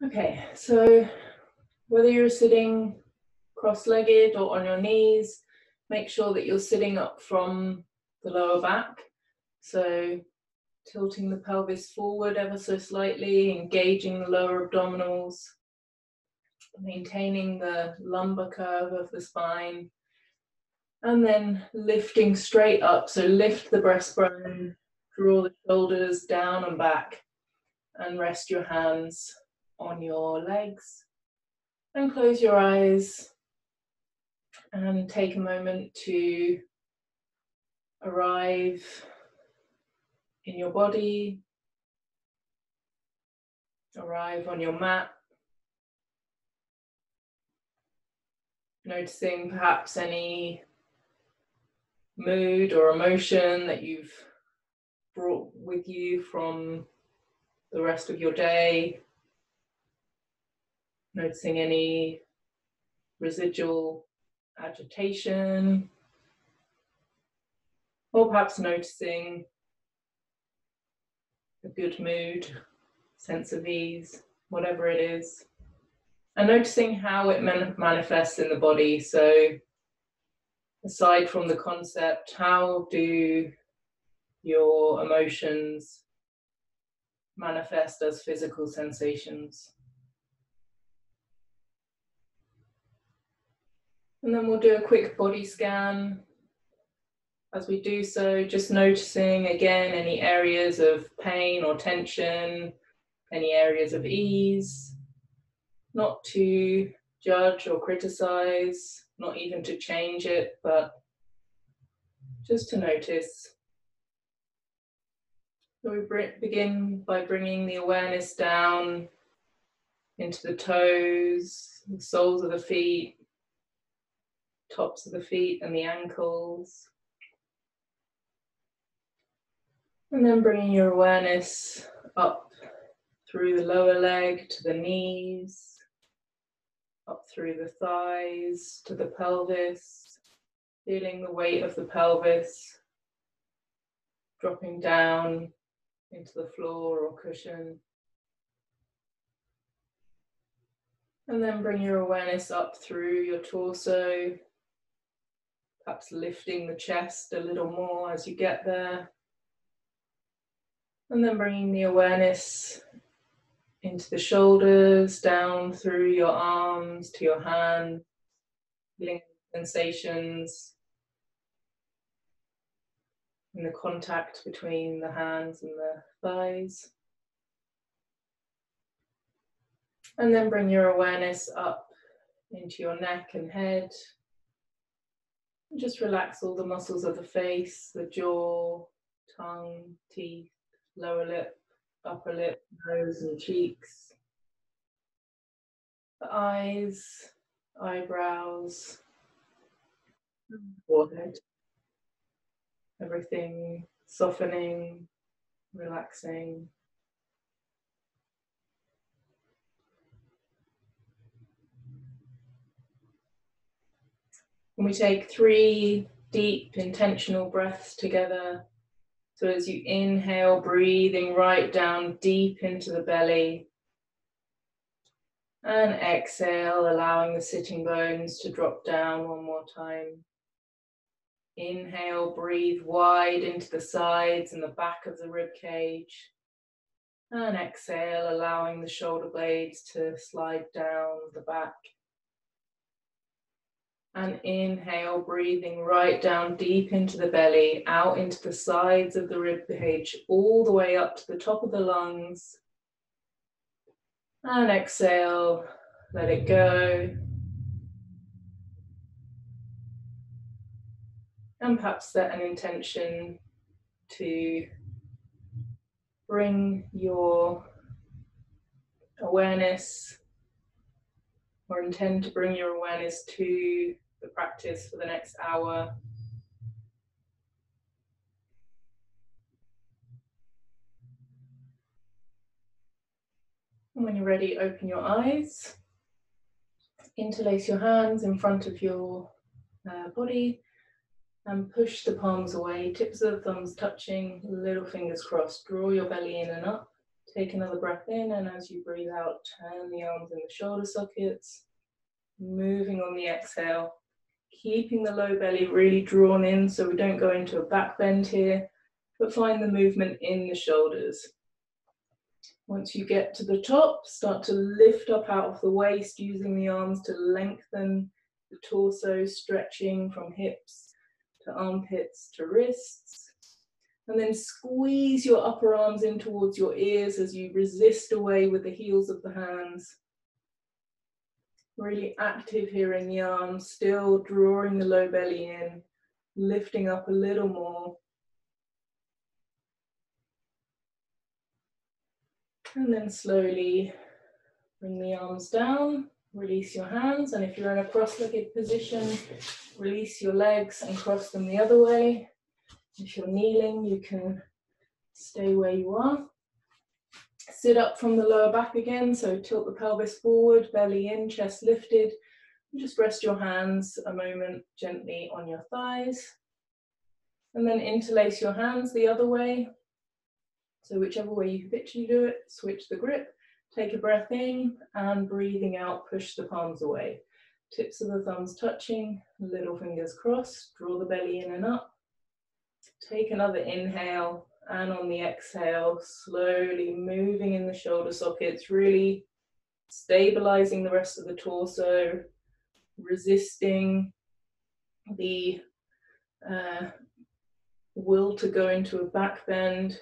Okay, so whether you're sitting cross-legged or on your knees, make sure that you're sitting up from the lower back. So tilting the pelvis forward ever so slightly, engaging the lower abdominals, maintaining the lumbar curve of the spine, and then lifting straight up. So lift the breastbone, draw the shoulders down and back, and rest your hands on your legs. And close your eyes and take a moment to arrive in your body, arrive on your mat, noticing perhaps any mood or emotion that you've brought with you from the rest of your day, noticing any residual agitation, or perhaps noticing a good mood, sense of ease, whatever it is, and noticing how it manifests in the body. So aside from the concept, how do your emotions manifest as physical sensations? And then we'll do a quick body scan. As we do so, just noticing again any areas of pain or tension, any areas of ease, not to judge or criticize, not even to change it, but just to notice. So we begin by bringing the awareness down into the toes, the soles of the feet, tops of the feet and the ankles. And then bringing your awareness up through the lower leg to the knees, up through the thighs to the pelvis, feeling the weight of the pelvis dropping down into the floor or cushion. And then bring your awareness up through your torso, perhaps lifting the chest a little more as you get there. And then bringing the awareness into the shoulders, down through your arms to your hands, feeling sensations in the contact between the hands and the thighs. And then bring your awareness up into your neck and head. And just relax all the muscles of the face, the jaw, tongue, teeth, lower lip, upper lip, nose and cheeks. The eyes, eyebrows, forehead. Everything softening, relaxing. And we take 3 deep, intentional breaths together. So as you inhale, breathing right down deep into the belly. And exhale, allowing the sitting bones to drop down one more time. Inhale, breathe wide into the sides and the back of the rib cage. And exhale, allowing the shoulder blades to slide down the back. And inhale, breathing right down deep into the belly, out into the sides of the rib cage, all the way up to the top of the lungs. And exhale, let it go. And perhaps set an intention to bring your awareness, or intend to bring your awareness to the practice for the next hour. And when you're ready, open your eyes, interlace your hands in front of your body, and push the palms away, tips of the thumbs touching, little fingers crossed. Draw your belly in and up. Take another breath in, and as you breathe out, turn the arms in the shoulder sockets, moving on the exhale, keeping the low belly really drawn in so we don't go into a back bend here, but find the movement in the shoulders. Once you get to the top, start to lift up out of the waist, using the arms to lengthen the torso, stretching from hips to armpits to wrists. And then squeeze your upper arms in towards your ears as you resist away with the heels of the hands. Really active here in the arms, still drawing the low belly in, lifting up a little more. And then slowly bring the arms down, release your hands, and if you're in a cross-legged position, release your legs and cross them the other way. If you're kneeling, you can stay where you are. Sit up from the lower back again, so tilt the pelvis forward, belly in, chest lifted. And just rest your hands a moment gently on your thighs. And then interlace your hands the other way. So whichever way you habitually do it, switch the grip. Take a breath in, and breathing out, push the palms away. Tips of the thumbs touching, little fingers crossed, draw the belly in and up. Take another inhale, and on the exhale, slowly moving in the shoulder sockets, really stabilizing the rest of the torso, resisting the will to go into a back bend,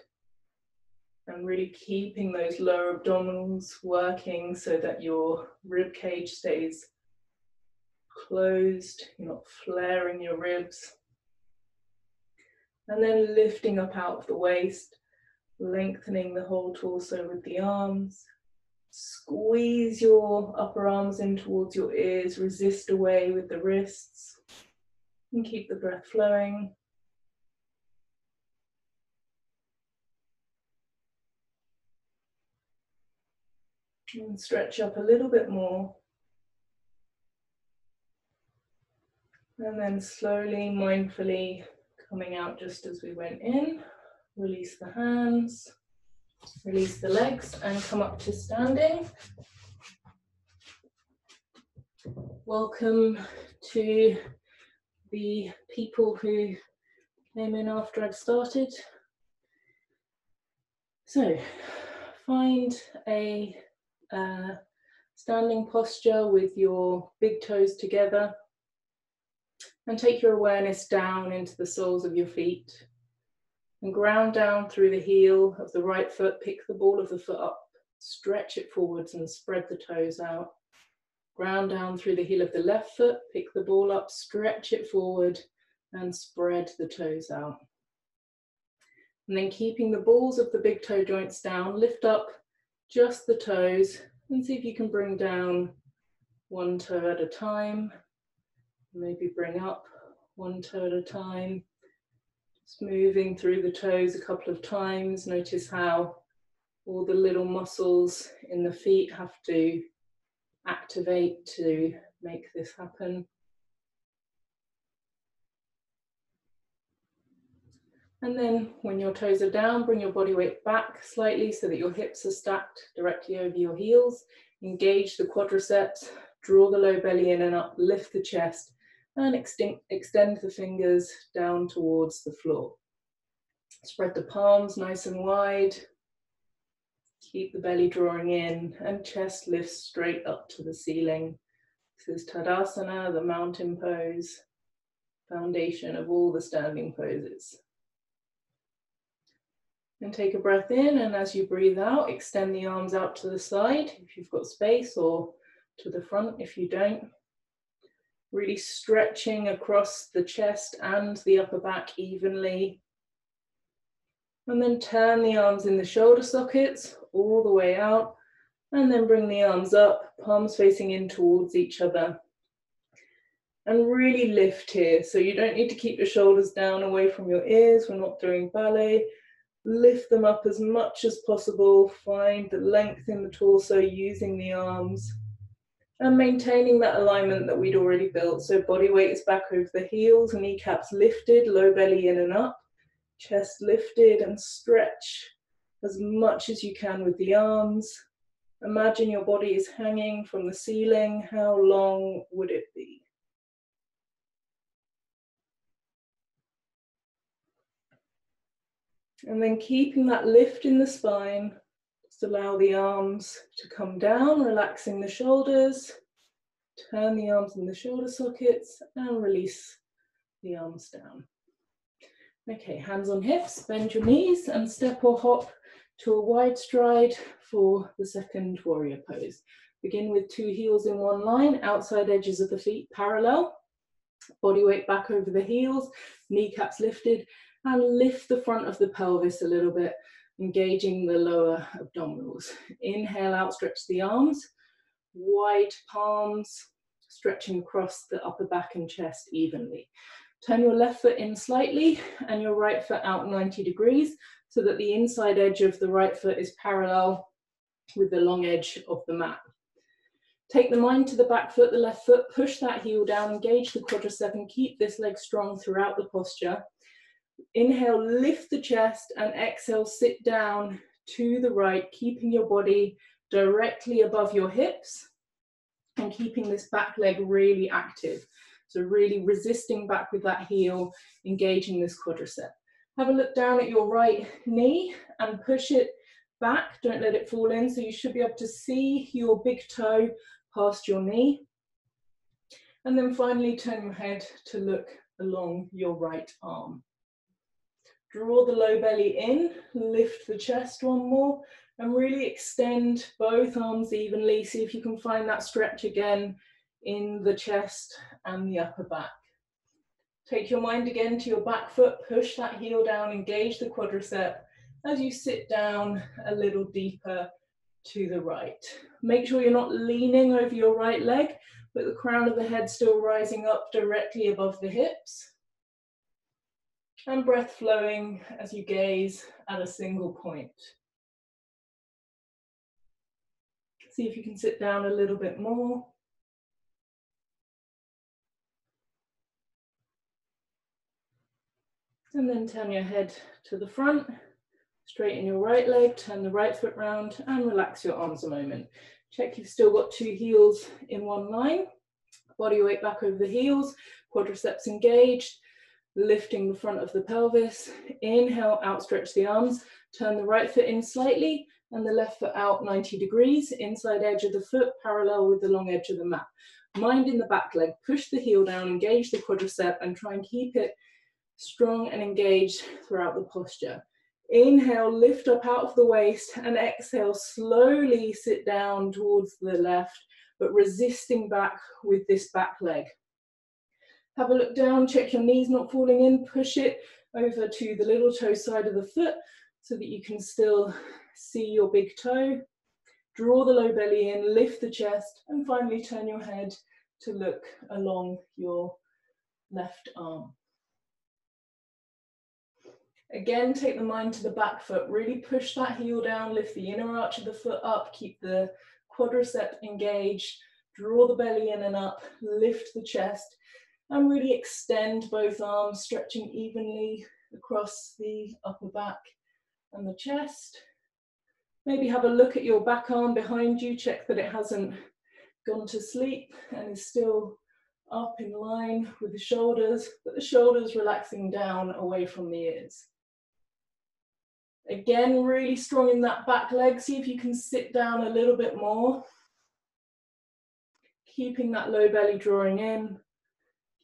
and really keeping those lower abdominals working so that your rib cage stays closed, you're not flaring your ribs. And then lifting up out of the waist, lengthening the whole torso with the arms. Squeeze your upper arms in towards your ears, resist away with the wrists, and keep the breath flowing. And stretch up a little bit more. And then slowly, mindfully coming out just as we went in. Release the hands, release the legs, and come up to standing. Welcome to the people who came in after I'd started. So, find a standing posture with your big toes together, and take your awareness down into the soles of your feet, and ground down through the heel of the right foot. Pick the ball of the foot up, stretch it forwards and spread the toes out. Ground down through the heel of the left foot, pick the ball up, stretch it forward and spread the toes out. And then keeping the balls of the big toe joints down, lift up just the toes and see if you can bring down one toe at a time. Maybe bring up one toe at a time. Just moving through the toes a couple of times. Notice how all the little muscles in the feet have to activate to make this happen. And then when your toes are down, bring your body weight back slightly so that your hips are stacked directly over your heels. Engage the quadriceps, draw the low belly in and up, lift the chest, and extend the fingers down towards the floor. Spread the palms nice and wide. Keep the belly drawing in and chest lifts straight up to the ceiling. This is Tadasana, the mountain pose, foundation of all the standing poses. And take a breath in, and as you breathe out, extend the arms out to the side if you've got space, or to the front if you don't. Really stretching across the chest and the upper back evenly. And then turn the arms in the shoulder sockets all the way out, and then bring the arms up, palms facing in towards each other. And really lift here, so you don't need to keep your shoulders down away from your ears. We're not doing ballet. Lift them up as much as possible. Find the length in the torso using the arms and maintaining that alignment that we'd already built. So body weight is back over the heels, kneecaps lifted, low belly in and up, chest lifted, and stretch as much as you can with the arms. Imagine your body is hanging from the ceiling. How long would it be? And then keeping that lift in the spine, just allow the arms to come down, relaxing the shoulders. Turn the arms in the shoulder sockets and release the arms down. Okay, hands on hips, bend your knees and step or hop to a wide stride for the second warrior pose. Begin with 2 heels in one line, outside edges of the feet parallel. Body weight back over the heels, kneecaps lifted, and lift the front of the pelvis a little bit, engaging the lower abdominals. Inhale, outstretch the arms, wide palms, stretching across the upper back and chest evenly. Turn your left foot in slightly and your right foot out 90 degrees so that the inside edge of the right foot is parallel with the long edge of the mat. Take the mind to the back foot, the left foot, push that heel down, engage the quadricep and keep this leg strong throughout the posture. Inhale, lift the chest and exhale, sit down to the right, keeping your body directly above your hips and keeping this back leg really active. So really resisting back with that heel, engaging this quadricep. Have a look down at your right knee and push it back. Don't let it fall in. So you should be able to see your big toe past your knee. And then finally turn your head to look along your right arm. Draw the low belly in, lift the chest one more, and really extend both arms evenly. See if you can find that stretch again in the chest and the upper back. Take your mind again to your back foot, push that heel down, engage the quadricep as you sit down a little deeper to the right. Make sure you're not leaning over your right leg, but the crown of the head still rising up directly above the hips. And breath flowing as you gaze at a single point. See if you can sit down a little bit more. And then turn your head to the front, straighten your right leg, turn the right foot round and relax your arms a moment. Check you've still got 2 heels in one line. Body weight back over the heels, quadriceps engaged, lifting the front of the pelvis. Inhale, outstretch the arms, turn the right foot in slightly and the left foot out 90 degrees, inside edge of the foot parallel with the long edge of the mat. Mind in the back leg, push the heel down, engage the quadricep and try and keep it strong and engaged throughout the posture. Inhale, lift up out of the waist and exhale, slowly sit down towards the left, but resisting back with this back leg. Have a look down, check your knees not falling in, push it over to the little toe side of the foot so that you can still see your big toe. Draw the low belly in, lift the chest, and finally turn your head to look along your left arm. Again, take the mind to the back foot, really push that heel down, lift the inner arch of the foot up, keep the quadricep engaged, draw the belly in and up, lift the chest, and really extend both arms, stretching evenly across the upper back and the chest. Maybe have a look at your back arm behind you, check that it hasn't gone to sleep and is still up in line with the shoulders, but the shoulders relaxing down away from the ears. Again, really strong in that back leg. See if you can sit down a little bit more. Keeping that low belly drawing in,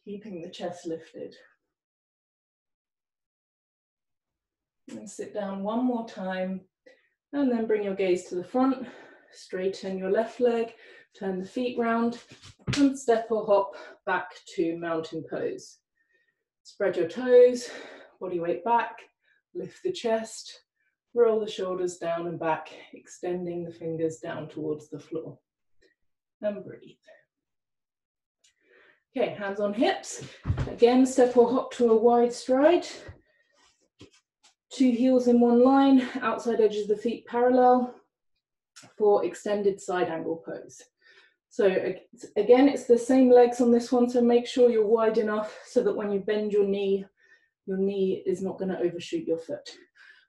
keeping the chest lifted. And sit down one more time, and then bring your gaze to the front, straighten your left leg, turn the feet round, and step or hop back to mountain pose. Spread your toes, body weight back, lift the chest, roll the shoulders down and back, extending the fingers down towards the floor. And breathe. Okay, hands on hips. Again, step or hop to a wide stride. 2 heels in one line, outside edges of the feet parallel for extended side angle pose. So again, it's the same legs on this one, so make sure you're wide enough so that when you bend your knee is not going to overshoot your foot.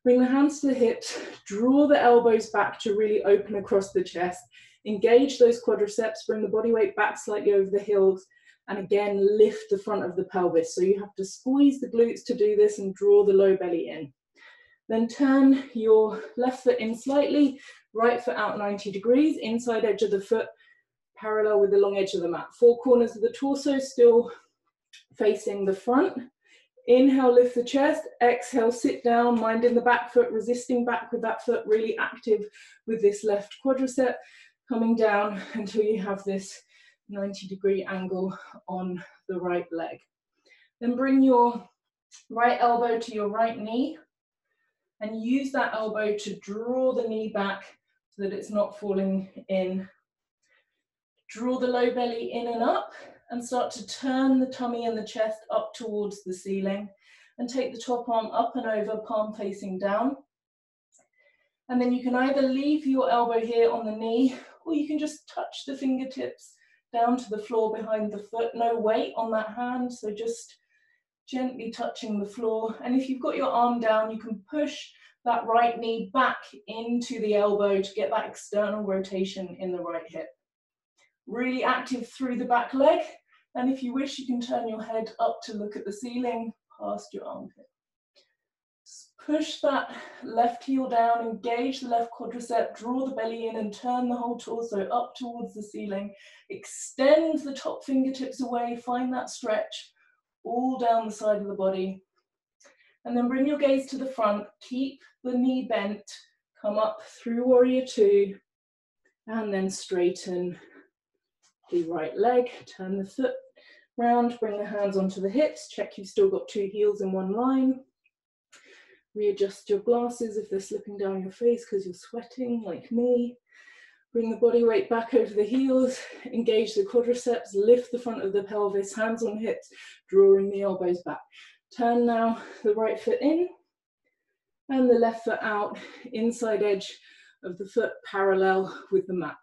Bring the hands to the hips, draw the elbows back to really open across the chest. Engage those quadriceps, bring the body weight back slightly over the heels, and again, lift the front of the pelvis. So you have to squeeze the glutes to do this and draw the low belly in. Then turn your left foot in slightly, right foot out 90 degrees, inside edge of the foot, parallel with the long edge of the mat. Four corners of the torso still facing the front. Inhale, lift the chest. Exhale, sit down, mind in the back foot, resisting back with that foot, really active with this left quadricep, coming down until you have this 90-degree angle on the right leg. Then bring your right elbow to your right knee and use that elbow to draw the knee back so that it's not falling in. Draw the low belly in and up and start to turn the tummy and the chest up towards the ceiling and take the top arm up and over, palm facing down. And then you can either leave your elbow here on the knee or you can just touch the fingertips down to the floor behind the foot. No weight on that hand, so just gently touching the floor. And if you've got your arm down, you can push that right knee back into the elbow to get that external rotation in the right hip. Really active through the back leg. And if you wish, you can turn your head up to look at the ceiling past your armpit. Push that left heel down, engage the left quadricep, draw the belly in and turn the whole torso up towards the ceiling. Extend the top fingertips away, find that stretch all down the side of the body. And then bring your gaze to the front, keep the knee bent, come up through warrior two, and then straighten the right leg, turn the foot round, bring the hands onto the hips, check you've still got two heels in one line. Readjust your glasses if they're slipping down your face because you're sweating like me. Bring the body weight back over the heels, engage the quadriceps, lift the front of the pelvis, hands on hips, drawing the elbows back. Turn now the right foot in and the left foot out, inside edge of the foot parallel with the mat.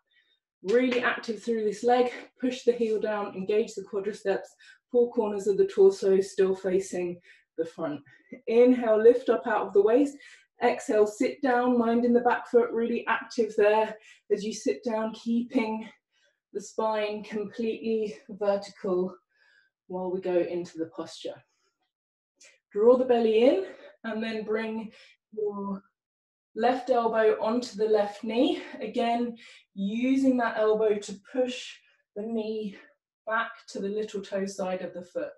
Really active through this leg, push the heel down, engage the quadriceps, four corners of the torso still facing the front. Inhale, lift up out of the waist. Exhale, sit down, mind in the back foot, really active there as you sit down, keeping the spine completely vertical while we go into the posture. Draw the belly in and then bring your left elbow onto the left knee. Again, using that elbow to push the knee back to the little toe side of the foot.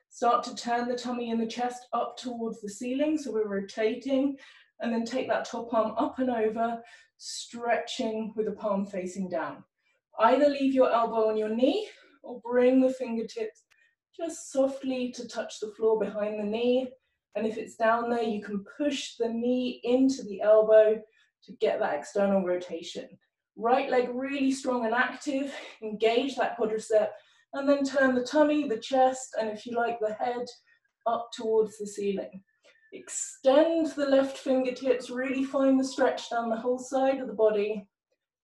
Start to turn the tummy and the chest up towards the ceiling, so we're rotating, and then take that top arm up and over, stretching with the palm facing down. Either leave your elbow on your knee or bring the fingertips just softly to touch the floor behind the knee. And if it's down there, you can push the knee into the elbow to get that external rotation. Right leg really strong and active, engage that quadricep, and then turn the tummy, the chest, and if you like, the head up towards the ceiling. Extend the left fingertips, really find the stretch down the whole side of the body,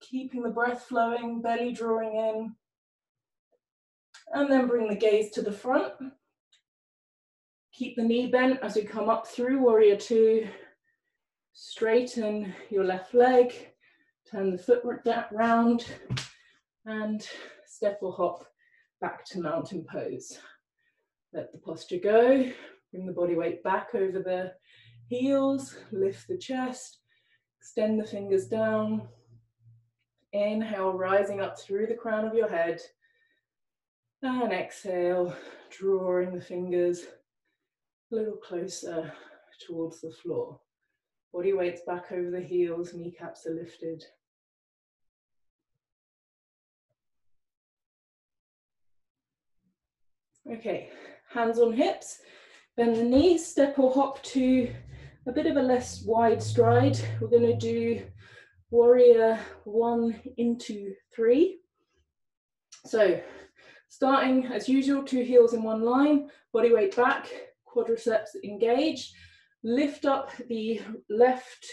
keeping the breath flowing, belly drawing in. And then bring the gaze to the front. Keep the knee bent as we come up through warrior two. Straighten your left leg, turn the foot round, and step or hop back to mountain pose. Let the posture go. Bring the body weight back over the heels, lift the chest, extend the fingers down. Inhale, rising up through the crown of your head. And exhale, drawing the fingers a little closer towards the floor. Body weight's back over the heels, kneecaps are lifted. Okay, hands on hips, bend the knees, step or hop to a bit of a less wide stride. We're going to do warrior 1 into 3. So, starting as usual, two heels in one line, body weight back, quadriceps engaged. Lift up the left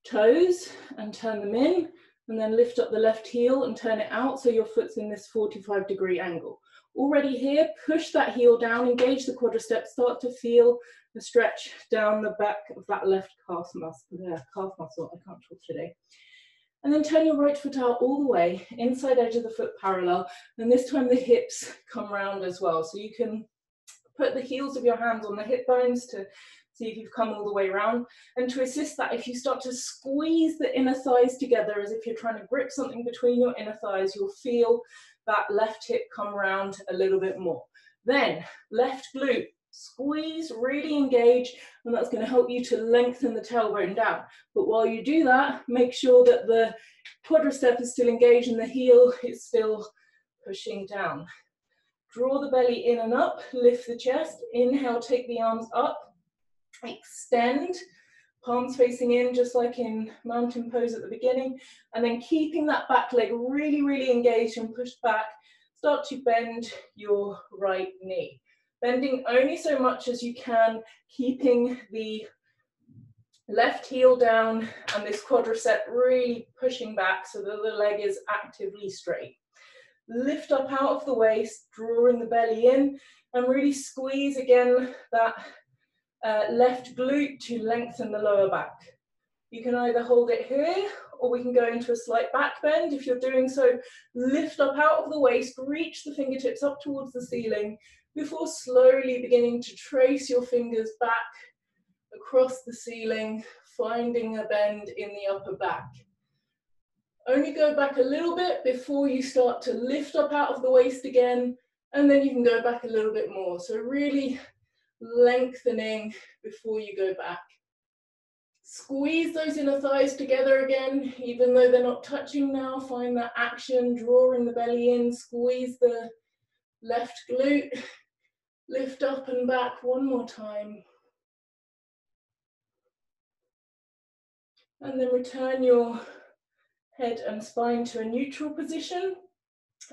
toes and turn them in, and then lift up the left heel and turn it out so your foot's in this 45-degree angle. Already here, push that heel down, engage the quadriceps, start to feel the stretch down the back of that left calf muscle, I can't talk today. And then turn your right foot out all the way, inside edge of the foot parallel, and this time the hips come round as well. So you can put the heels of your hands on the hip bones to see if you've come all the way around. And to assist that, if you start to squeeze the inner thighs together as if you're trying to grip something between your inner thighs, you'll feel that left hip come round a little bit more. Then left glute, squeeze, really engage, and that's going to help you to lengthen the tailbone down. But while you do that, make sure that the quadricep is still engaged and the heel is still pushing down. Draw the belly in and up, lift the chest, inhale, take the arms up, extend, palms facing in, just like in mountain pose at the beginning, and then keeping that back leg really, really engaged and pushed back, start to bend your right knee. Bending only so much as you can, keeping the left heel down and this quadricep really pushing back so that the leg is actively straight. Lift up out of the waist, drawing the belly in, and really squeeze again that left glute to lengthen the lower back. You can either hold it here, or we can go into a slight back bend. If you're doing so, lift up out of the waist, reach the fingertips up towards the ceiling, before slowly beginning to trace your fingers back across the ceiling, finding a bend in the upper back. Only go back a little bit before you start to lift up out of the waist again, and then you can go back a little bit more. So really lengthening before you go back. Squeeze those inner thighs together again, even though they're not touching now. Find that action, drawing the belly in, squeeze the left glute, lift up and back one more time. And then return your head and spine to a neutral position.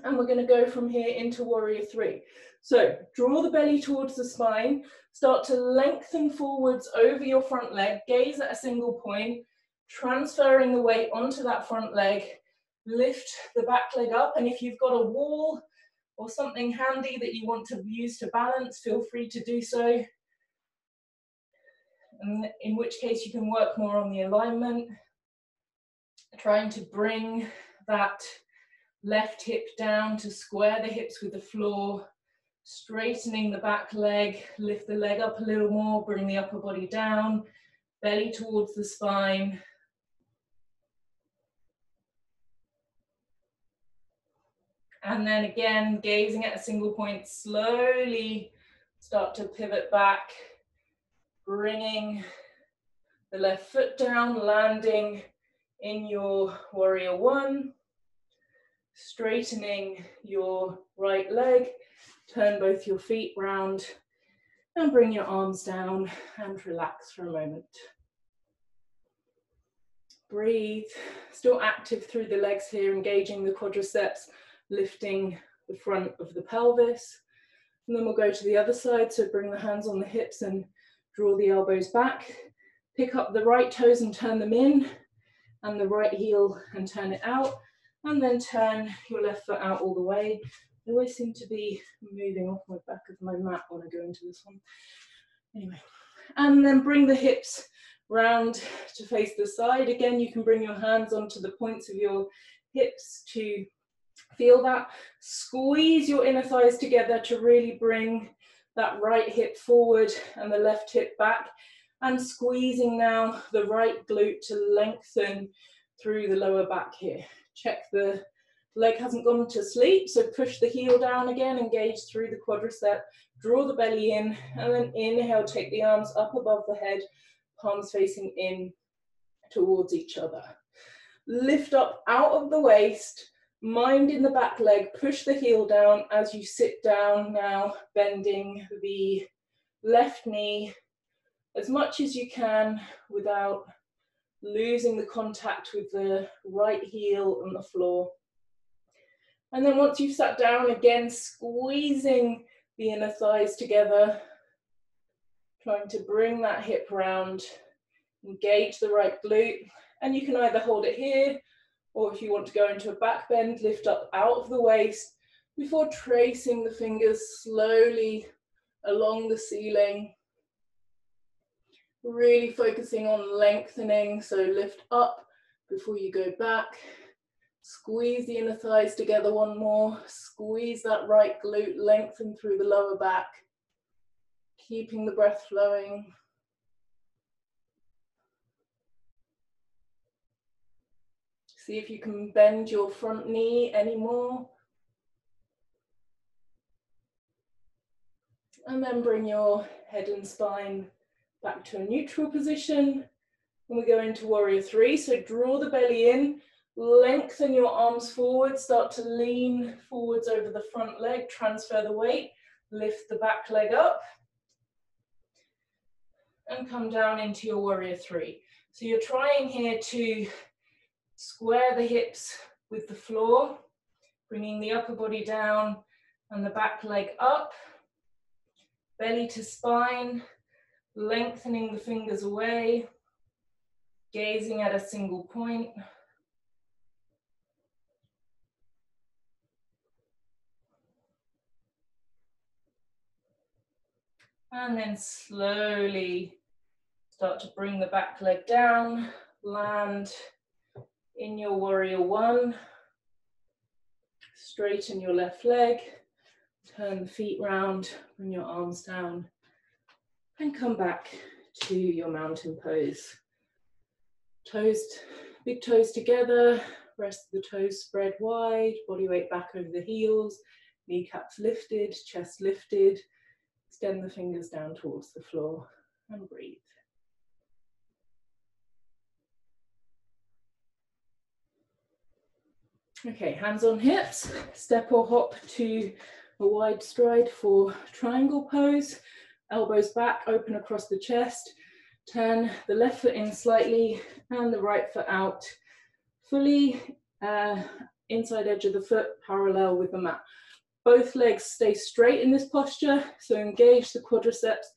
And we're going to go from here into warrior three. So draw the belly towards the spine, start to lengthen forwards over your front leg, gaze at a single point, transferring the weight onto that front leg, lift the back leg up, and if you've got a wall or something handy that you want to use to balance, feel free to do so, and in which case you can work more on the alignment, trying to bring that left hip down to square the hips with the floor, straightening the back leg, lift the leg up a little more, bring the upper body down, belly towards the spine. And then again, gazing at a single point, slowly start to pivot back, bringing the left foot down, landing in your warrior one, straightening your right leg, turn both your feet round and bring your arms down and relax for a moment. Breathe, still active through the legs here, engaging the quadriceps, lifting the front of the pelvis. And then we'll go to the other side, so bring the hands on the hips and draw the elbows back. Pick up the right toes and turn them in, and the right heel and turn it out. And then turn your left foot out all the way. I always seem to be moving off my back of my mat when I go into this one. Anyway, and then bring the hips round to face the side. Again, you can bring your hands onto the points of your hips to feel that. Squeeze your inner thighs together to really bring that right hip forward and the left hip back. And squeezing now the right glute to lengthen through the lower back here. Check the leg hasn't gone to sleep, so push the heel down again, engage through the quadricep, draw the belly in, and then inhale, take the arms up above the head, palms facing in towards each other. Lift up out of the waist, mind in the back leg, push the heel down as you sit down now, bending the left knee as much as you can without losing the contact with the right heel on the floor. And then once you've sat down, again, squeezing the inner thighs together, trying to bring that hip round, engage the right glute, and you can either hold it here, or if you want to go into a back bend, lift up out of the waist, before tracing the fingers slowly along the ceiling. Really focusing on lengthening, so lift up before you go back. Squeeze the inner thighs together one more. Squeeze that right glute, lengthen through the lower back. Keeping the breath flowing. See if you can bend your front knee anymore. And then bring your head and spine back to a neutral position. And we go into warrior three. So draw the belly in, lengthen your arms forward, start to lean forwards over the front leg, transfer the weight, lift the back leg up, and come down into your warrior three. So you're trying here to square the hips with the floor, bringing the upper body down and the back leg up, belly to spine, lengthening the fingers away, gazing at a single point. And then slowly start to bring the back leg down, land in your warrior one, straighten your left leg, turn the feet round, bring your arms down, and come back to your mountain pose. Toes, big toes together, rest of the toes spread wide, body weight back over the heels, kneecaps lifted, chest lifted, extend the fingers down towards the floor and breathe. Okay, hands on hips, step or hop to a wide stride for triangle pose, elbows back, open across the chest, turn the left foot in slightly and the right foot out, fully inside edge of the foot parallel with the mat. Both legs stay straight in this posture, so engage the quadriceps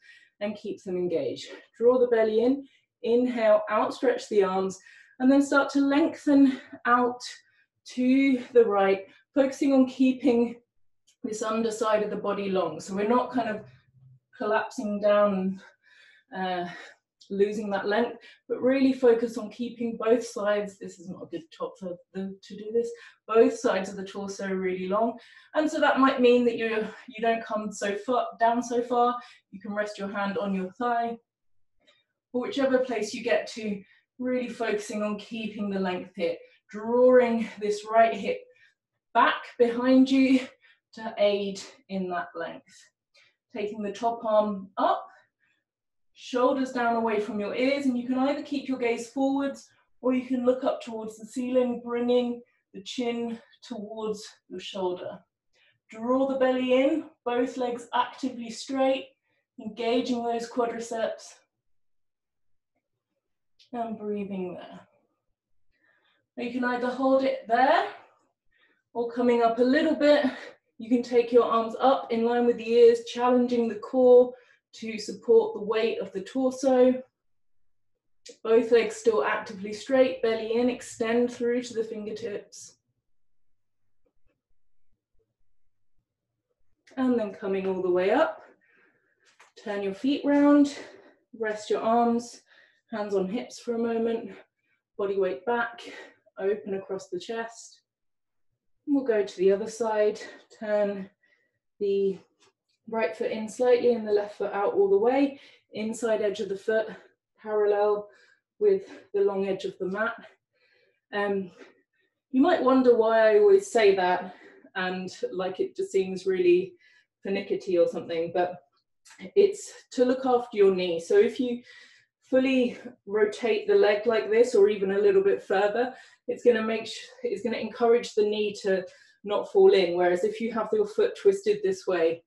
and keep them engaged. Draw the belly in, inhale, outstretch the arms, and then start to lengthen out to the right, focusing on keeping this underside of the body long. So we're not kind of collapsing down, losing that length, but really focus on keeping both sides. This is not a good top for them to do this. Both sides of the torso really long. And so that might mean that you don't come so far down so far. You can rest your hand on your thigh, or whichever place you get to, really focusing on keeping the length here. Drawing this right hip back behind you to aid in that length. Taking the top arm up, shoulders down away from your ears, and you can either keep your gaze forwards or you can look up towards the ceiling, bringing the chin towards your shoulder. Draw the belly in, both legs actively straight, engaging those quadriceps, and breathing there. You can either hold it there, or coming up a little bit, you can take your arms up in line with the ears, challenging the core to support the weight of the torso. Both legs still actively straight, belly in, extend through to the fingertips. And then coming all the way up, turn your feet round, rest your arms, hands on hips for a moment, body weight back, open across the chest. We'll go to the other side, turn the right foot in slightly and the left foot out all the way, inside edge of the foot, parallel with the long edge of the mat. You might wonder why I always say that, and like it just seems really finicky or something, but it's to look after your knee. So if you fully rotate the leg like this, or even a little bit further, it's going to encourage the knee to not fall in. Whereas if you have your foot twisted this way,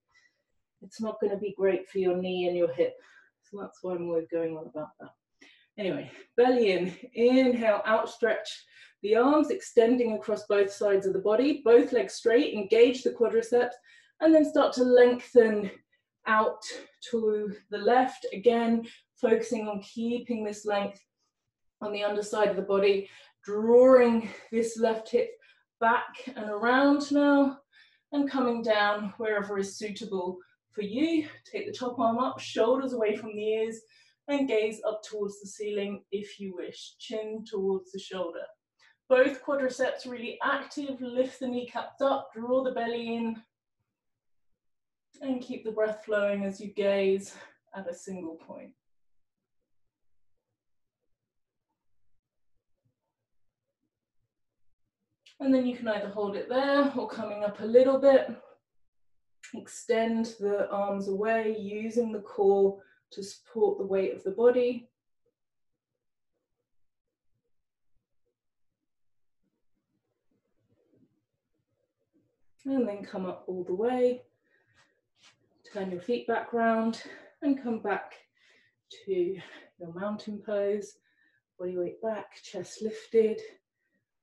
it's not going to be great for your knee and your hip. So that's why I'm always going on about that. Anyway, belly in, inhale, outstretch the arms, extending across both sides of the body, both legs straight, engage the quadriceps, and then start to lengthen out to the left, again, focusing on keeping this length on the underside of the body, drawing this left hip back and around now, and coming down wherever is suitable for you. Take the top arm up, shoulders away from the ears, and gaze up towards the ceiling if you wish, chin towards the shoulder. Both quadriceps really active, lift the kneecaps up, draw the belly in, and keep the breath flowing as you gaze at a single point. And then you can either hold it there or coming up a little bit. Extend the arms away, using the core to support the weight of the body. And then come up all the way. Turn your feet back round and come back to your mountain pose. Body weight back, chest lifted,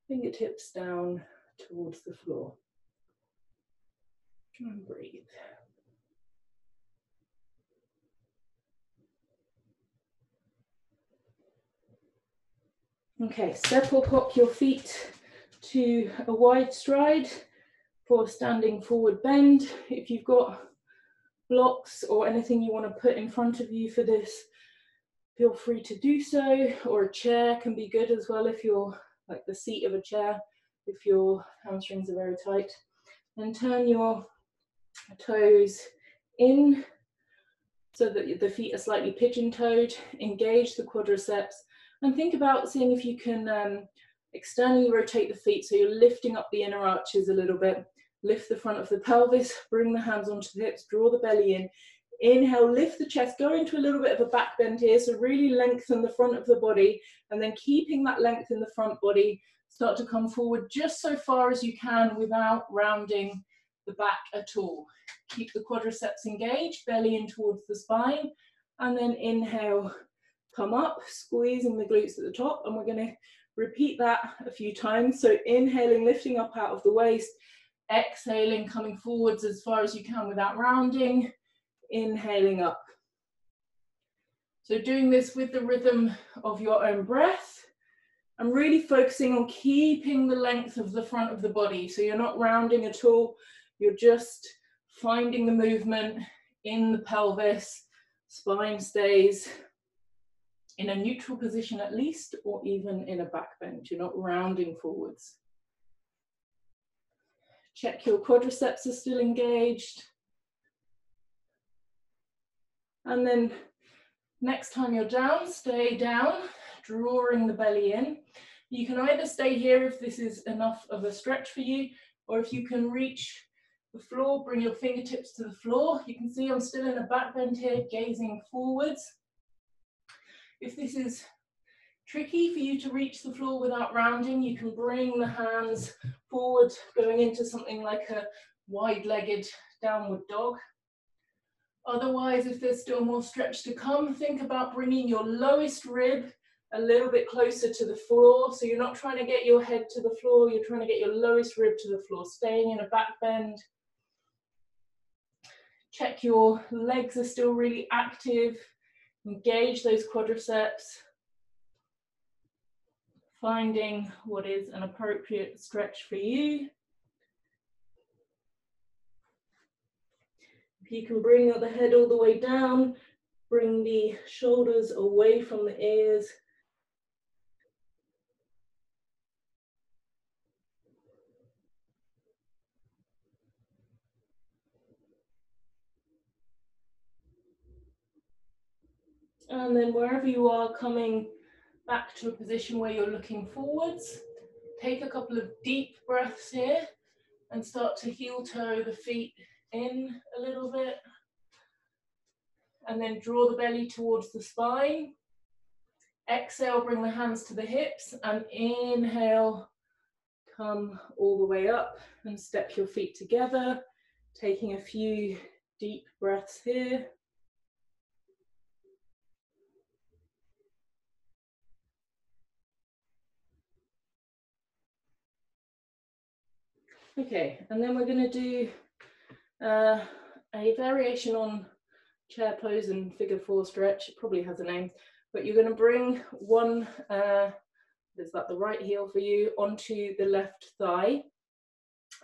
fingertips down towards the floor. And breathe. Okay, step or hop your feet to a wide stride for standing forward bend. If you've got blocks or anything you want to put in front of you for this, feel free to do so, or a chair can be good as well if you're like the seat of a chair, if your hamstrings are very tight. Then turn your toes in so that the feet are slightly pigeon-toed, engage the quadriceps, and think about seeing if you can externally rotate the feet so you're lifting up the inner arches a little bit. Lift the front of the pelvis, bring the hands onto the hips, draw the belly in. Inhale, lift the chest, go into a little bit of a back bend here, so really lengthen the front of the body, and then keeping that length in the front body, start to come forward just so far as you can without rounding the back at all. Keep the quadriceps engaged, belly in towards the spine, and then inhale, come up, squeezing the glutes at the top, and we're going to repeat that a few times. So inhaling, lifting up out of the waist, exhaling, coming forwards as far as you can without rounding, inhaling up. So doing this with the rhythm of your own breath, and really focusing on keeping the length of the front of the body. So you're not rounding at all, you're just finding the movement in the pelvis, spine stays in a neutral position at least, or even in a back bend. You're not rounding forwards. Check your quadriceps are still engaged. And then next time you're down, stay down, drawing the belly in. You can either stay here if this is enough of a stretch for you, or if you can reach the floor, bring your fingertips to the floor. You can see I'm still in a back bend here, gazing forwards. If this is tricky for you to reach the floor without rounding, you can bring the hands forward, going into something like a wide-legged downward dog. Otherwise, if there's still more stretch to come, think about bringing your lowest rib a little bit closer to the floor. So you're not trying to get your head to the floor, you're trying to get your lowest rib to the floor, staying in a back bend. Check your legs are still really active. Engage those quadriceps. Finding what is an appropriate stretch for you. If you can bring the head all the way down, bring the shoulders away from the ears. And then wherever you are, coming back to a position where you're looking forwards. Take a couple of deep breaths here and start to heel toe the feet in a little bit. And then draw the belly towards the spine. Exhale, bring the hands to the hips, and inhale, come all the way up and step your feet together, taking a few deep breaths here. Okay, and then we're going to do a variation on chair pose and figure 4 stretch. It probably has a name, but you're going to bring one, is that the right heel for you, onto the left thigh.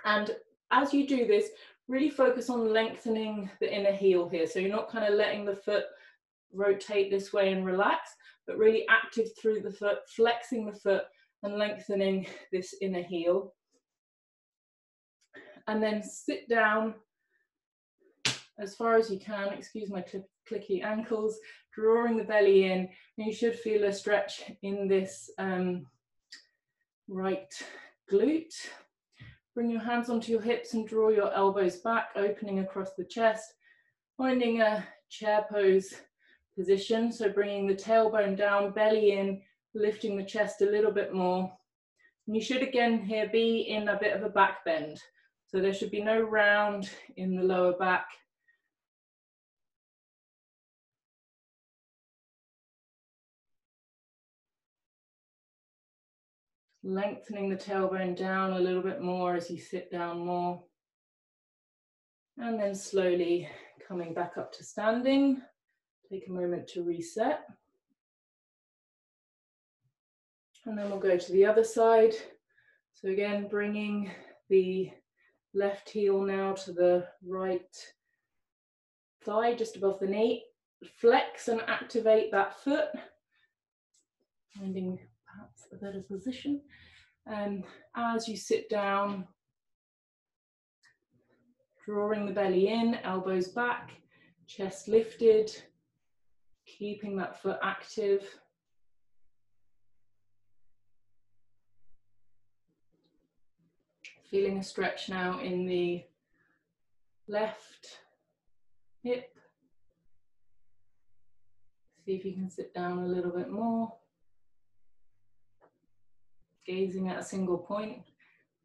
And as you do this, really focus on lengthening the inner heel here. So you're not kind of letting the foot rotate this way and relax, but really active through the foot, flexing the foot and lengthening this inner heel. And then sit down as far as you can, excuse my clicky ankles, drawing the belly in, and you should feel a stretch in this right glute. Bring your hands onto your hips and draw your elbows back, opening across the chest, finding a chair pose position. So bringing the tailbone down, belly in, lifting the chest a little bit more. And you should again here be in a bit of a back bend. So there should be no round in the lower back. Lengthening the tailbone down a little bit more as you sit down more. And then slowly coming back up to standing. Take a moment to reset. And then we'll go to the other side. So again, bringing the left heel now to the right thigh, just above the knee. Flex and activate that foot. Finding perhaps a better position. And as you sit down, drawing the belly in, elbows back, chest lifted, keeping that foot active. Feeling a stretch now in the left hip. See if you can sit down a little bit more. Gazing at a single point.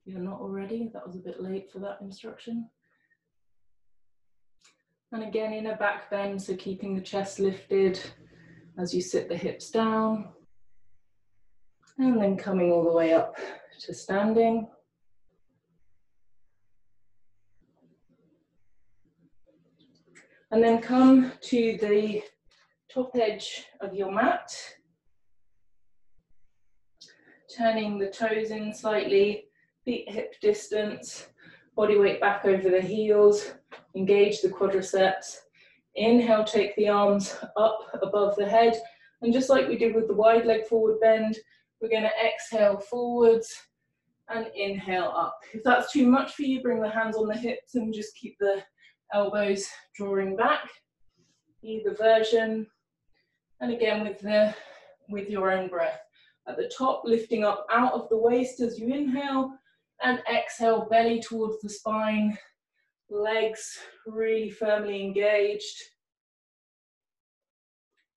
If you're not already, that was a bit late for that instruction. And again in a back bend, so keeping the chest lifted as you sit the hips down. And then coming all the way up to standing. And then come to the top edge of your mat. Turning the toes in slightly, feet hip distance, body weight back over the heels, engage the quadriceps. Inhale, take the arms up above the head. And just like we did with the wide leg forward bend, we're going to exhale forwards and inhale up. If that's too much for you, bring the hands on the hips and just keep the elbows drawing back. Either version. And again with your own breath. At the top, lifting up out of the waist as you inhale, and exhale, belly towards the spine, legs really firmly engaged.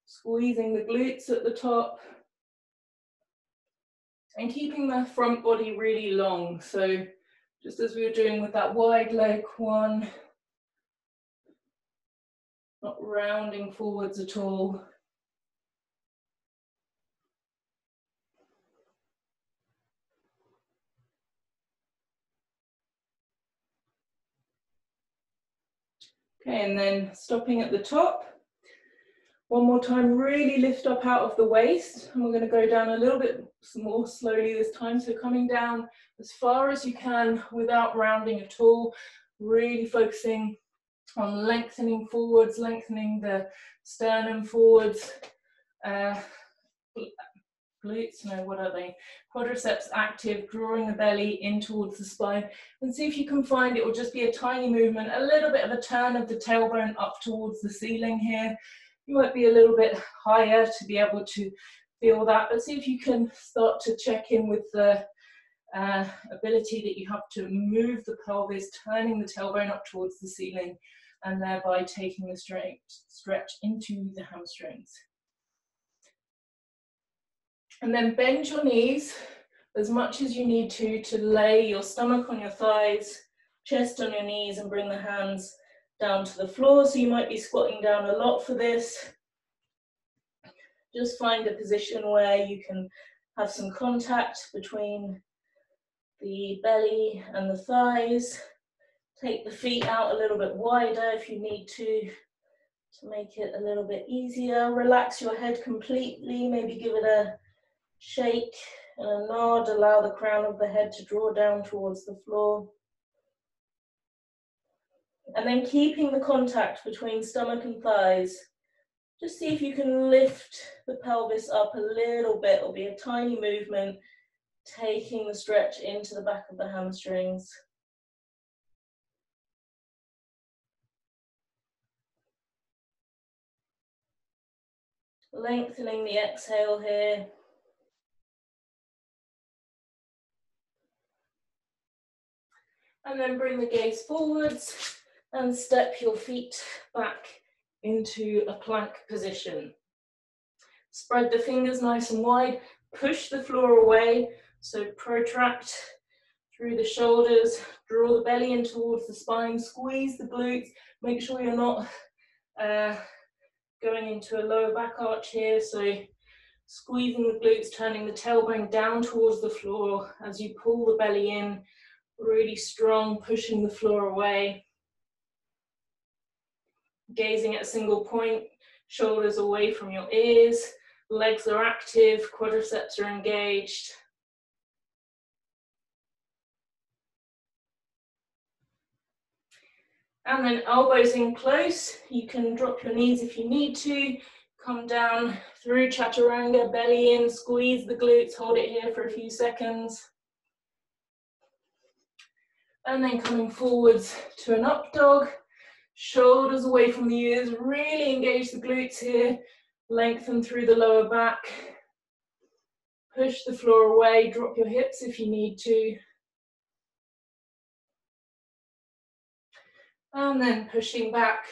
Squeezing the glutes at the top. And keeping the front body really long. So just as we were doing with that wide leg one, not rounding forwards at all. Okay, and then stopping at the top. One more time, really lift up out of the waist. And we're going to go down a little bit more slowly this time. So coming down as far as you can without rounding at all. Really focusing on lengthening forwards, lengthening the sternum forwards. Glutes, no, what are they? Quadriceps active, drawing the belly in towards the spine. And see if you can find it will just be a tiny movement, a little bit of a turn of the tailbone up towards the ceiling here. You might be a little bit higher to be able to feel that, but see if you can start to check in with the ability that you have to move the pelvis, turning the tailbone up towards the ceiling, and thereby taking the stretch into the hamstrings. And then bend your knees as much as you need to lay your stomach on your thighs, chest on your knees, and bring the hands down to the floor. So you might be squatting down a lot for this. Just find a position where you can have some contact between the belly and the thighs. Take the feet out a little bit wider if you need to make it a little bit easier. Relax your head completely, maybe give it a shake and a nod, allow the crown of the head to draw down towards the floor. And then keeping the contact between stomach and thighs. Just see if you can lift the pelvis up a little bit. It'll be a tiny movement, taking the stretch into the back of the hamstrings. Lengthening the exhale here. And then bring the gaze forwards and step your feet back into a plank position. Spread the fingers nice and wide, push the floor away, so protract through the shoulders, draw the belly in towards the spine, squeeze the glutes, make sure you're not going into a lower back arch here, so squeezing the glutes, turning the tailbone down towards the floor as you pull the belly in, really strong, pushing the floor away. Gazing at a single point, shoulders away from your ears, legs are active, quadriceps are engaged. And then elbows in close, you can drop your knees if you need to, come down through chaturanga, belly in, squeeze the glutes, hold it here for a few seconds. And then coming forwards to an up dog, shoulders away from the ears, really engage the glutes here, lengthen through the lower back, push the floor away, drop your hips if you need to. And then pushing back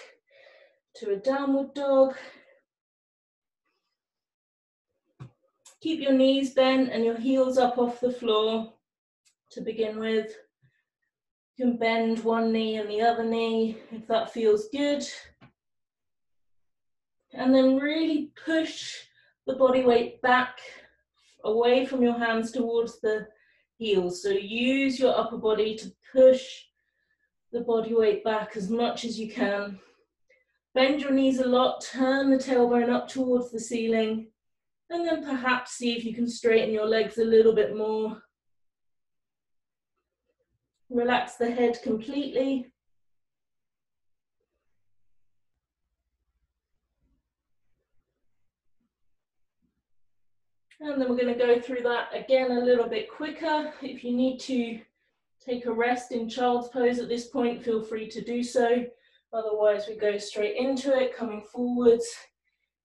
to a downward dog. Keep your knees bent and your heels up off the floor to begin with. You can bend one knee and the other knee if that feels good. And then really push the body weight back away from your hands towards the heels. So use your upper body to push the body weight back as much as you can. Bend your knees a lot, turn the tailbone up towards the ceiling, and then perhaps see if you can straighten your legs a little bit more. Relax the head completely. And then we're going to go through that again a little bit quicker. If you need to take a rest in child's pose at this point, feel free to do so. Otherwise, we go straight into it, coming forwards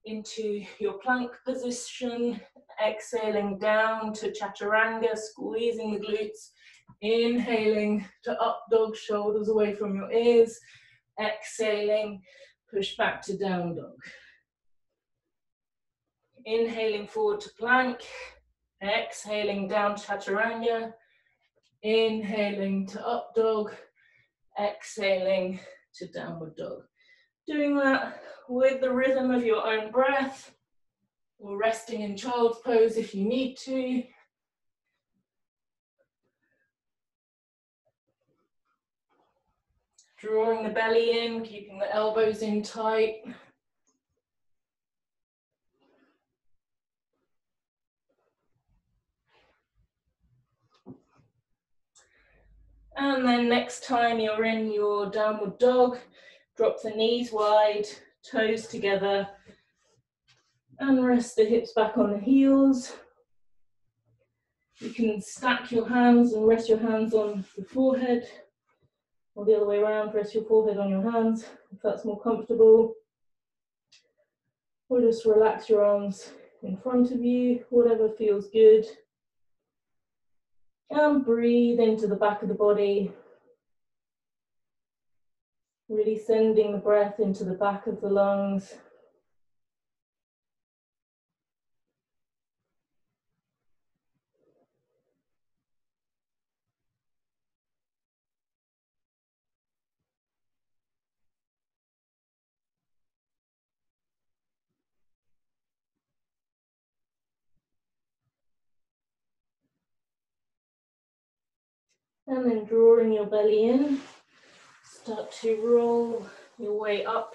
into your plank position, exhaling down to chaturanga, squeezing the glutes, inhaling to up dog, shoulders away from your ears, exhaling, push back to down dog. Inhaling forward to plank, exhaling down chaturanga, inhaling to up dog, exhaling to downward dog. Doing that with the rhythm of your own breath, or resting in child's pose if you need to. Drawing the belly in, keeping the elbows in tight. And then next time you're in your downward dog, drop the knees wide, toes together, and rest the hips back on the heels. You can stack your hands and rest your hands on the forehead, or the other way around, rest your forehead on your hands, if that's more comfortable. Or just relax your arms in front of you, whatever feels good. And breathe into the back of the body. Really sending the breath into the back of the lungs. And then drawing your belly in, start to roll your way up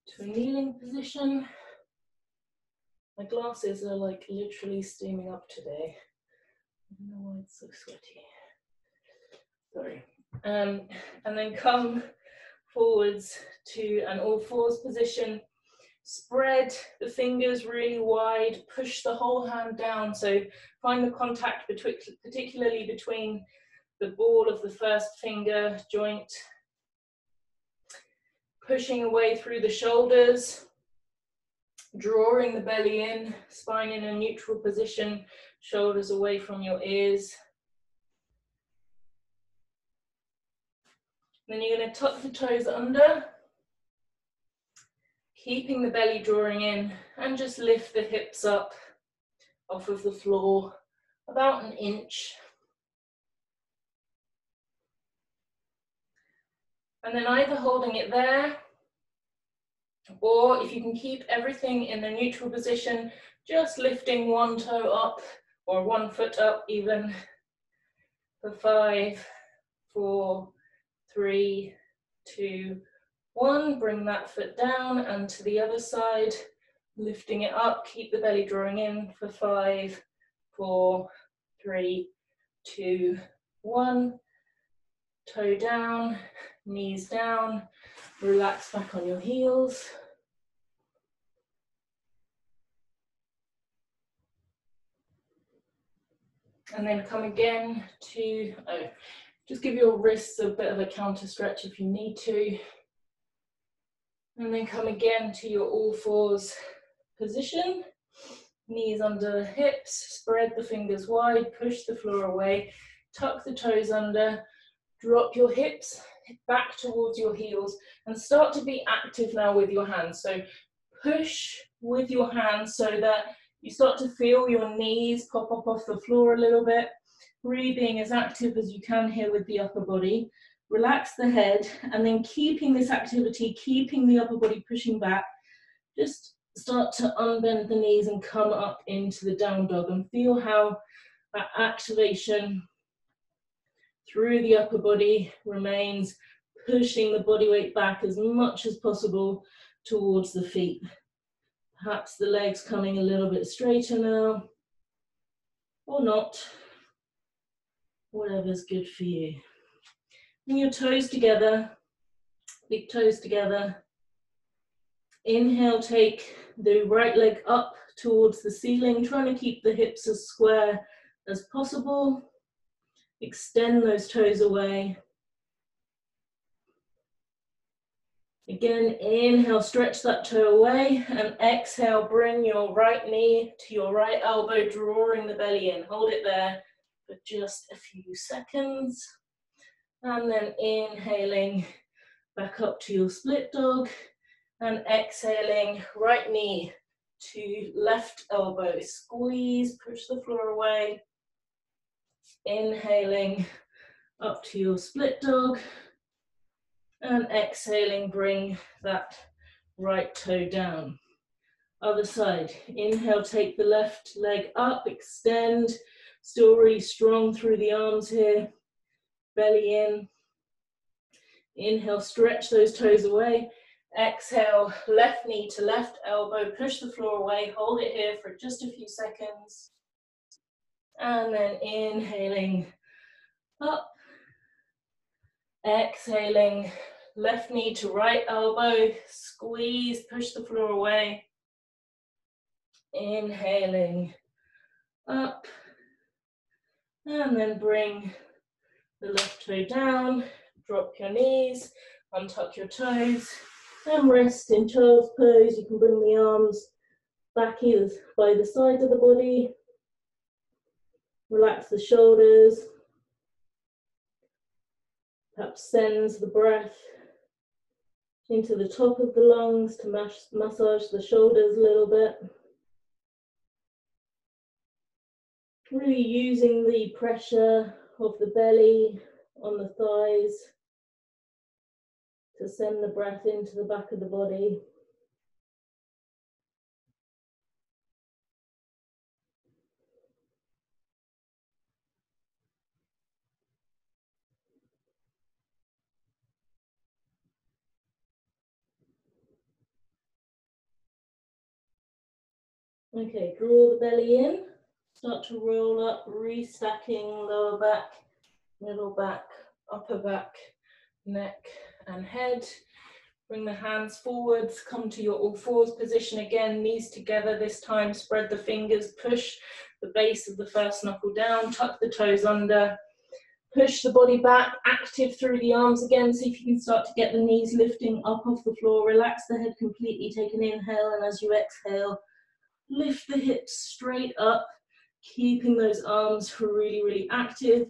to a kneeling position. My glasses are like literally steaming up today. I don't know why it's so sweaty. Sorry. And then come forwards to an all fours position. Spread the fingers really wide, push the whole hand down. So find the contact particularly between the ball of the first finger joint. Pushing away through the shoulders, drawing the belly in, spine in a neutral position, shoulders away from your ears. Then you're going to tuck the toes under, keeping the belly drawing in, and just lift the hips up off of the floor about an inch. And then either holding it there, or if you can keep everything in the neutral position, just lifting one toe up or one foot up even for 5, 4, 3, 2, 1. Bring that foot down and to the other side, lifting it up, keep the belly drawing in for 5, 4, 3, 2, 1. Toe down, knees down, relax back on your heels. And then come again to, just give your wrists a bit of a counter stretch if you need to. And then come again to your all fours position. Knees under hips, spread the fingers wide, push the floor away, tuck the toes under, drop your hips back towards your heels and start to be active now with your hands. So push with your hands so that you start to feel your knees pop up off the floor a little bit, really being as active as you can here with the upper body. Relax the head and then keeping this activity, keeping the upper body pushing back, just start to unbend the knees and come up into the down dog and feel how that activation through the upper body remains, pushing the body weight back as much as possible towards the feet. Perhaps the legs coming a little bit straighter now, or not, whatever's good for you. Bring your toes together, big toes together. Inhale, take the right leg up towards the ceiling, trying to keep the hips as square as possible. Extend those toes away. Again, inhale, stretch that toe away, and exhale, bring your right knee to your right elbow, drawing the belly in. Hold it there for just a few seconds. And then inhaling back up to your split dog, and exhaling, right knee to left elbow. Squeeze, push the floor away. Inhaling up to your split dog. And exhaling, bring that right toe down. Other side. Inhale, take the left leg up, extend. Still really strong through the arms here. Belly in. Inhale, stretch those toes away. Exhale, left knee to left elbow. Push the floor away. Hold it here for just a few seconds. And then inhaling up. Exhaling, left knee to right elbow, squeeze, push the floor away. Inhaling up, and then bring the left toe down, drop your knees, untuck your toes, and rest in child's pose. You can bring the arms back either by the side of the body, relax the shoulders. Perhaps sends the breath into the top of the lungs to massage the shoulders a little bit. Really using the pressure of the belly on the thighs to send the breath into the back of the body. Okay, draw the belly in, start to roll up, restacking lower back, middle back, upper back, neck and head. Bring the hands forwards, come to your all fours position again, knees together this time, spread the fingers, push the base of the first knuckle down, tuck the toes under, push the body back, active through the arms again, see if you can start to get the knees lifting up off the floor, relax the head completely, take an inhale, and as you exhale, lift the hips straight up, keeping those arms really, really active.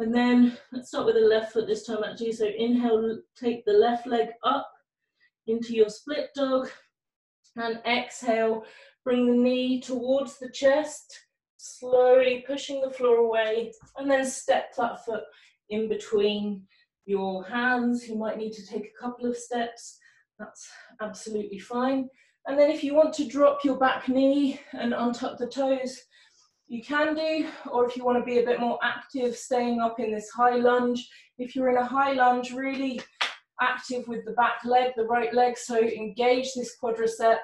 And then let's start with the left foot this time actually. So inhale, take the left leg up into your split dog, and exhale, bring the knee towards the chest, slowly pushing the floor away, and then step that foot in between your hands. You might need to take a couple of steps, that's absolutely fine. And then if you want to drop your back knee and untuck the toes, you can do, or if you want to be a bit more active, staying up in this high lunge. If you're in a high lunge, really active with the back leg, the right leg, so engage this quadricep,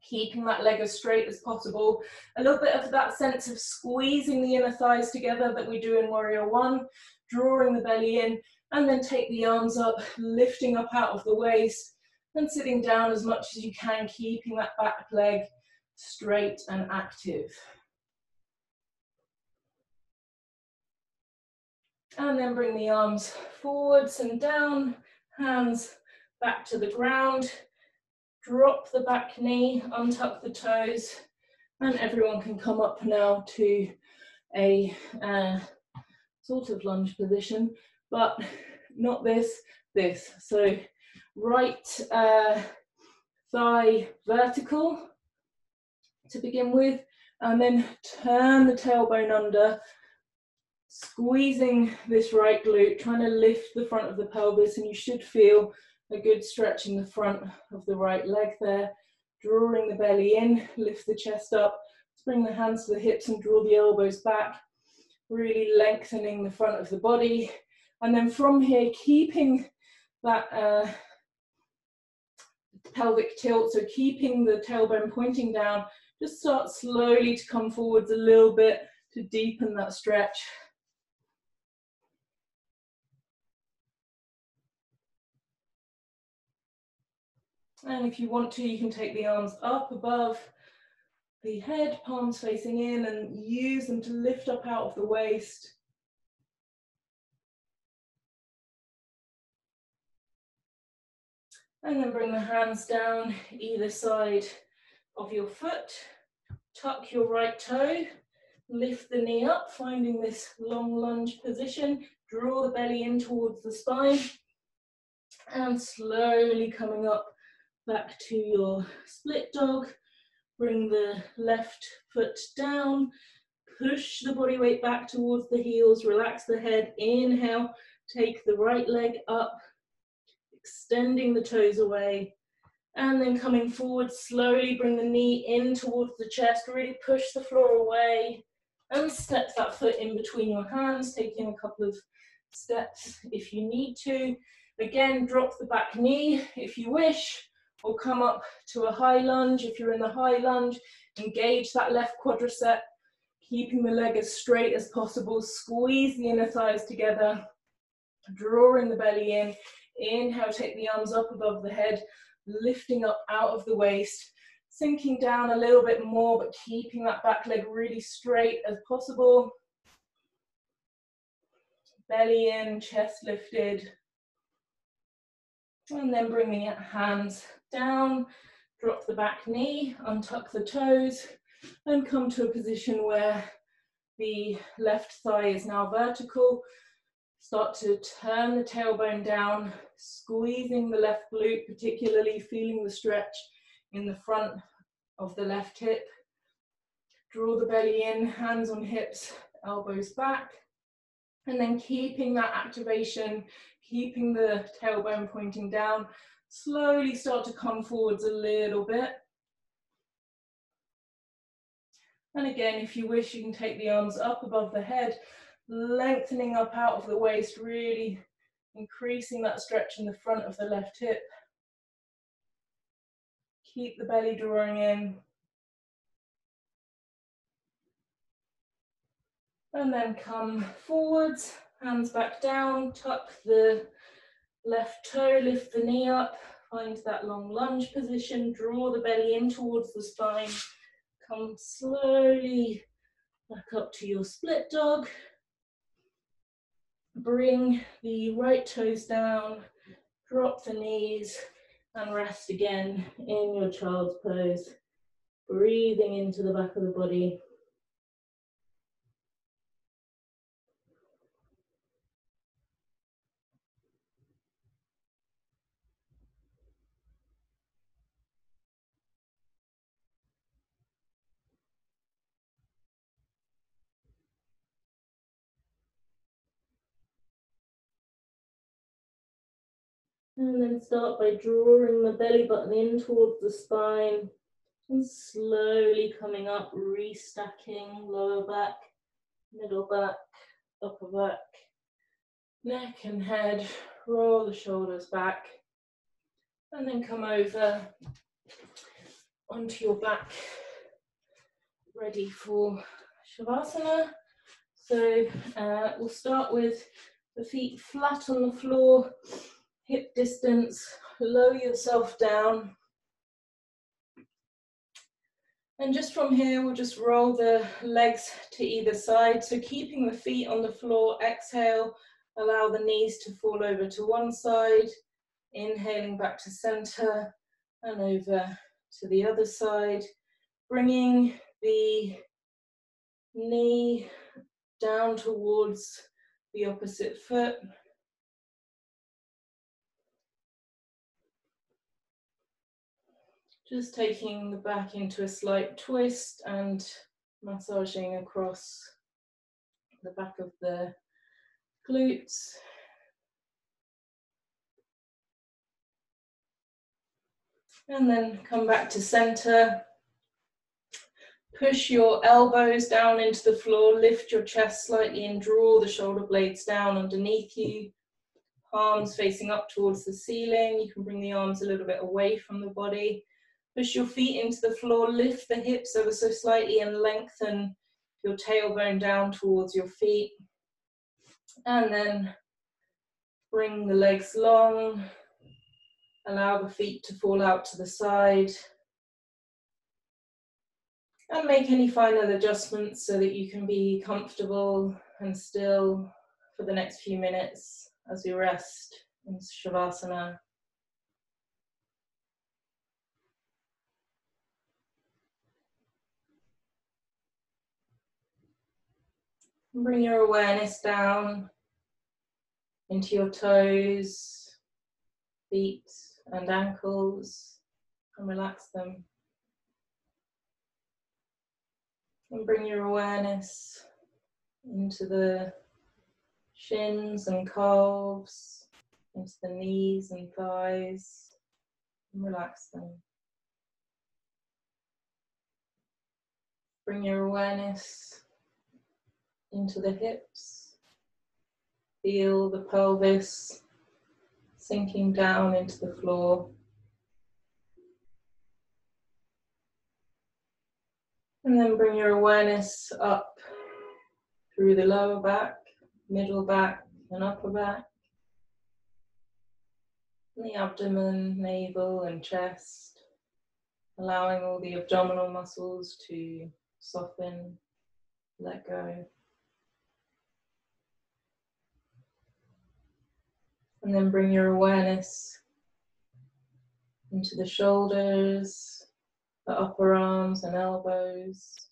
keeping that leg as straight as possible. A little bit of that sense of squeezing the inner thighs together that we do in Warrior One, drawing the belly in, and then take the arms up, lifting up out of the waist, and sitting down as much as you can, keeping that back leg straight and active. And then bring the arms forwards and down, hands back to the ground, drop the back knee, untuck the toes, and everyone can come up now to a sort of lunge position, but not this, this. So right thigh vertical to begin with, and then turn the tailbone under, squeezing this right glute, trying to lift the front of the pelvis, and you should feel a good stretch in the front of the right leg there. Drawing the belly in, lift the chest up, bring the hands to the hips and draw the elbows back, really lengthening the front of the body. And then from here, keeping that pelvic tilt, so keeping the tailbone pointing down, just start slowly to come forwards a little bit to deepen that stretch. And if you want to, you can take the arms up above the head, palms facing in, and use them to lift up out of the waist. And then bring the hands down either side of your foot. Tuck your right toe, lift the knee up, finding this long lunge position. Draw the belly in towards the spine, and slowly coming up back to your split dog. Bring the left foot down, push the body weight back towards the heels, relax the head, inhale, take the right leg up, extending the toes away, and then coming forward, slowly bring the knee in towards the chest, really push the floor away, and step that foot in between your hands, taking a couple of steps if you need to. Again, drop the back knee if you wish, or come up to a high lunge. If you're in the high lunge, engage that left quadricep, keeping the leg as straight as possible, squeeze the inner thighs together, drawing the belly in. Inhale, take the arms up above the head, lifting up out of the waist, sinking down a little bit more, but keeping that back leg really straight as possible. Belly in, chest lifted. And then bring the hands down, drop the back knee, untuck the toes, and come to a position where the left thigh is now vertical. Start to turn the tailbone down, squeezing the left glute, particularly feeling the stretch in the front of the left hip. Draw the belly in, hands on hips, elbows back, and then keeping that activation, keeping the tailbone pointing down, slowly start to come forwards a little bit. And again, if you wish, you can take the arms up above the head, lengthening up out of the waist, really increasing that stretch in the front of the left hip. Keep the belly drawing in. And then come forwards, hands back down, tuck the Left toe, lift the knee up, find that long lunge position, draw the belly in towards the spine, come slowly back up to your split dog. Bring the right toes down, drop the knees, and rest again in your child's pose. Breathing into the back of the body. And then start by drawing the belly button in towards the spine and slowly coming up, restacking lower back, middle back, upper back, neck and head. Roll the shoulders back and then come over onto your back, ready for Shavasana. So we'll start with the feet flat on the floor, hip distance, lower yourself down. And just from here, we'll just roll the legs to either side. So keeping the feet on the floor, exhale, allow the knees to fall over to one side, inhaling back to center and over to the other side, bringing the knee down towards the opposite foot. Just taking the back into a slight twist and massaging across the back of the glutes. And then come back to center. Push your elbows down into the floor, lift your chest slightly and draw the shoulder blades down underneath you. Palms facing up towards the ceiling. You can bring the arms a little bit away from the body. Push your feet into the floor, lift the hips ever so slightly and lengthen your tailbone down towards your feet. And then bring the legs long. Allow the feet to fall out to the side. And make any final adjustments so that you can be comfortable and still for the next few minutes as we rest in Shavasana. Bring your awareness down into your toes, feet and ankles and relax them. And bring your awareness into the shins and calves, into the knees and thighs, and relax them. Bring your awareness into the hips. Feel the pelvis sinking down into the floor. And then bring your awareness up through the lower back, middle back, and upper back. And the abdomen, navel, and chest. Allowing all the abdominal muscles to soften, let go. And then bring your awareness into the shoulders, the upper arms and elbows,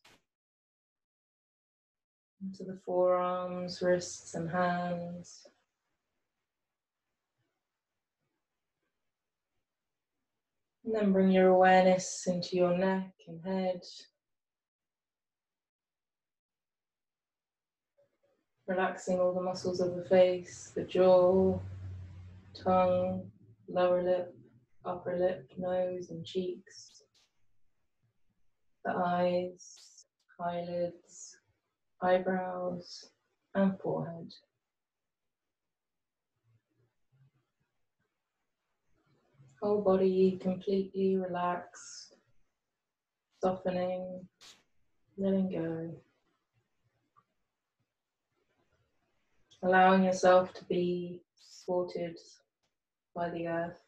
into the forearms, wrists and hands. And then bring your awareness into your neck and head. Relaxing all the muscles of the face, the jaw, tongue, lower lip, upper lip, nose and cheeks, the eyes, eyelids, eyebrows and forehead. Whole body completely relaxed, softening, letting go. Allowing yourself to be supported by the earth.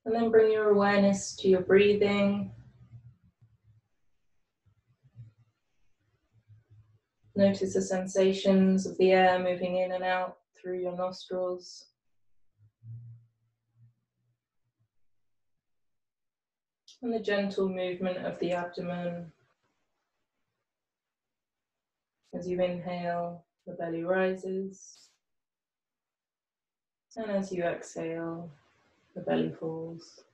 And then bring your awareness to your breathing. Notice the sensations of the air moving in and out through your nostrils. And the gentle movement of the abdomen. As you inhale, the belly rises. And as you exhale, the belly falls.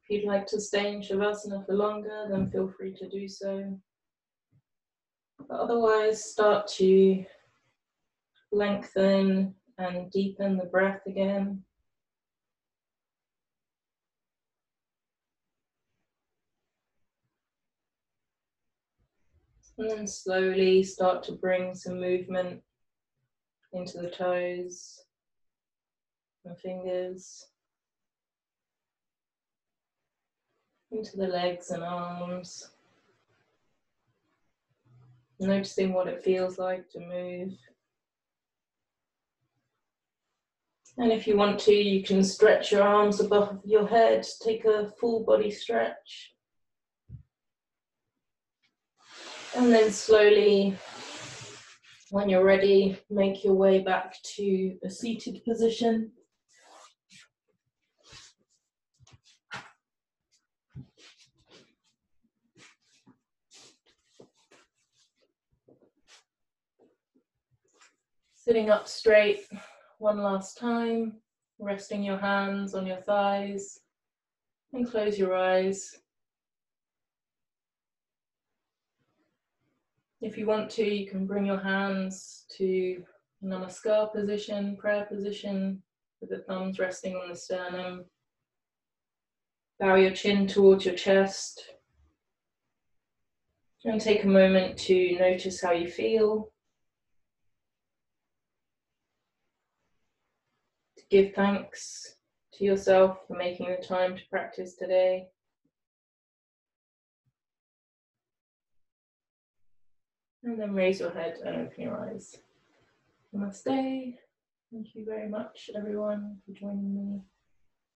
If you'd like to stay in Shavasana for longer, then feel free to do so. But otherwise, start to lengthen and deepen the breath again. And then slowly start to bring some movement into the toes and fingers, into the legs and arms. Noticing what it feels like to move. And if you want to, you can stretch your arms above your head, take a full body stretch. And then slowly, when you're ready, make your way back to a seated position. Sitting up straight one last time, resting your hands on your thighs, and close your eyes. If you want to, you can bring your hands to Namaskar position, prayer position, with the thumbs resting on the sternum. Bow your chin towards your chest. And take a moment to notice how you feel. To give thanks to yourself for making the time to practice today. And then raise your head and open your eyes. Namaste. Thank you very much, everyone, for joining me.